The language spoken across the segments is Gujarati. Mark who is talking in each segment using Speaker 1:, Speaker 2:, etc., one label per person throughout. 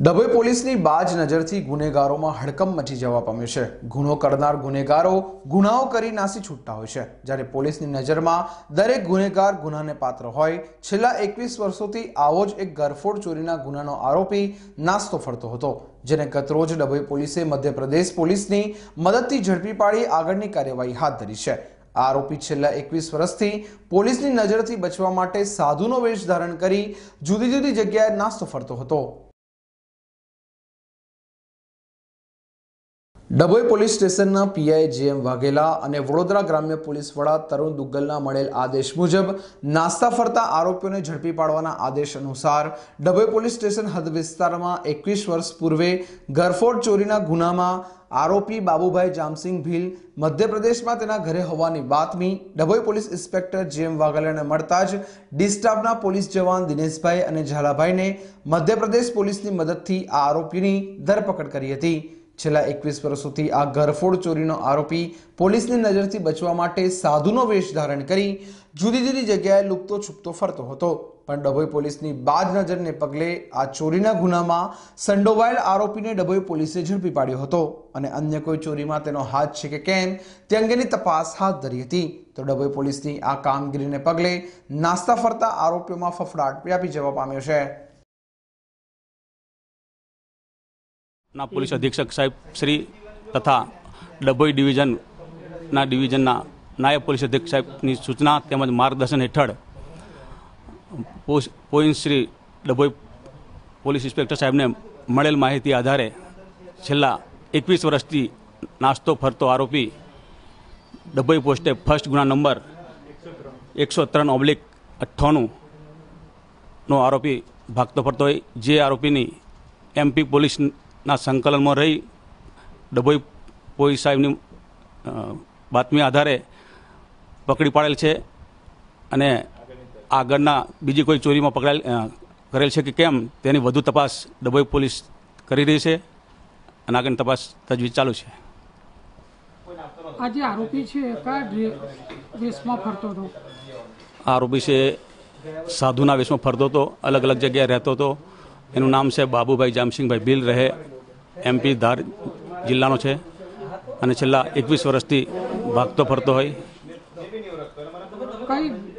Speaker 1: ડભોઈ પોલીસની બાજ નજરથી ગુનેગારોમાં હડકંપ મચી જવા પામ્યો છે। ગુનો કરનાર ગુનેગારો ગુનાઓ કરી નાસી છૂટતા હોય છે, જ્યારે પોલીસની નજરમાં દરેક ગુનેગાર ગુનાને પાત્ર હોય। છેલ્લા 21 વર્ષોથી આવો જ એક ગરફોડ ચોરીના ગુનાનો આરોપી નાસ્તો ફરતો હતો, જેને ગતરોજ ડભોઈ પોલીસે મધ્યપ્રદેશ પોલીસની મદદથી ઝડપી પાડી આગળની કાર્યવાહી હાથ ધરી છે। આરોપી છેલ્લા 21 વર્ષથી પોલીસની નજરથી બચવા માટે સાધુનો વેશ ધારણ કરી જુદી જુદી જગ્યાએ નાસ્તો ફરતો હતો। ડભોઈ પોલીસ સ્ટેશનના પીઆઈ જેએમ વાઘેલા અને વડોદરા ગ્રામ્ય પોલીસ વડા તરુણ દુગ્ગલના મળેલ આદેશ મુજબ નાસ્તા ફરતા આરોપીઓને ઝડપી પાડવાના આદેશ અનુસાર ડભોઈ પોલીસ સ્ટેશન હદ વિસ્તારમાં 21 વર્ષ પૂર્વે ગરફોડ ચોરીના ગુનામાં આરોપી બાબુભાઈ જામસિંગ ભીલ મધ્યપ્રદેશમાં તેના ઘરે હોવાની બાતમી ડભોઈ પોલીસ ઇન્સ્પેક્ટર જેએમ વાઘેલાને મળતા જ ડી સ્ટાફના પોલીસ જવાન દિનેશભાઈ અને ઝાલાભાઈને મધ્યપ્રદેશ પોલીસની મદદથી આ આરોપીની ધરપકડ કરી હતી। છેલ્લા 21 વર્ષોથી આ ગરફોડ ચોરીનો આરોપી પોલીસની નજરથી બચવા માટે સાધુનો વેશ ધારણ કરી જુદી જુદી જગ્યાએ લુપ્તો છુપતો ફરતો હતો, પણ ડભોઈ પોલીસની બાજ નજરને પગલે આ ચોરીના ગુનામાં સંડોવાયેલ આરોપીને ડભોઈ પોલીસે ઝડપી પાડ્યો હતો અને અન્ય કોઈ ચોરીમાં તેનો હાથ છે કે કેમ તે અંગેની તપાસ હાથ ધરી હતી। તો ડભોઈ પોલીસની આ કામગીરીને પગલે નાસ્તા ફરતા આરોપીઓમાં ફફડાટ વ્યાપી જવા પામ્યો છે।
Speaker 2: ના પોલીસ અધિક્ષક સાહેબ શ્રી તથા ડભોઈ ડિવિઝનના નાયબ પોલીસ અધિક્ષક સાહેબની સૂચના તેમજ માર્ગદર્શન હેઠળ point Shri Dabhoi police inspector સાહેબને મળેલ માહિતી આધારે છેલ્લા 21 વર્ષથી નાસ્તો ફરતો આરોપી ડભોઈ પોસ્ટે ફર્સ્ટ ગુના નંબર 103/98 નો આરોપી ભાગતો ફરતો હોય, જે આરોપીની એમપી પોલીસના સંકલનમાં રહી ડભોઈ પોલીસ સાહેબની બાતમી આધારે પકડી પાડેલ છે અને આગળના બીજી કોઈ ચોરીમાં કરેલ છે કે કેમ તેની વધુ તપાસ ડભોઈ પોલીસ કરી રહી છે અને આગળની તપાસ તજવીજ ચાલુ છે।
Speaker 3: આ જે આરોપી છે કયા વેશમાં ફરતો હતો?
Speaker 2: આરોપી છે સાધુના વેશમાં ફરતો હતો, અલગ અલગ જગ્યાએ રહેતો હતો। એનું નામ છે બાબુભાઈ જામસિંગભાઈ ભીલ, રહે એમપી ધાર જિલ્લાનો છે અને છેલ્લા 21 વર્ષથી ભાગતો ફરતો હોય।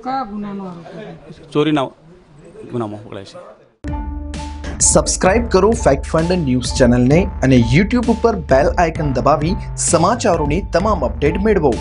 Speaker 3: કયા ગુનાનો આરોપી?
Speaker 2: ચોરીના ગુનામાં પકડાય છે।
Speaker 4: સબસ્ક્રાઇબ કરો ફેક્ટ ફંડ ન્યૂઝ ચેનલને અને YouTube ઉપર બેલ આઇકન દબાવી સમાચારોની તમામ અપડેટ મેળવો।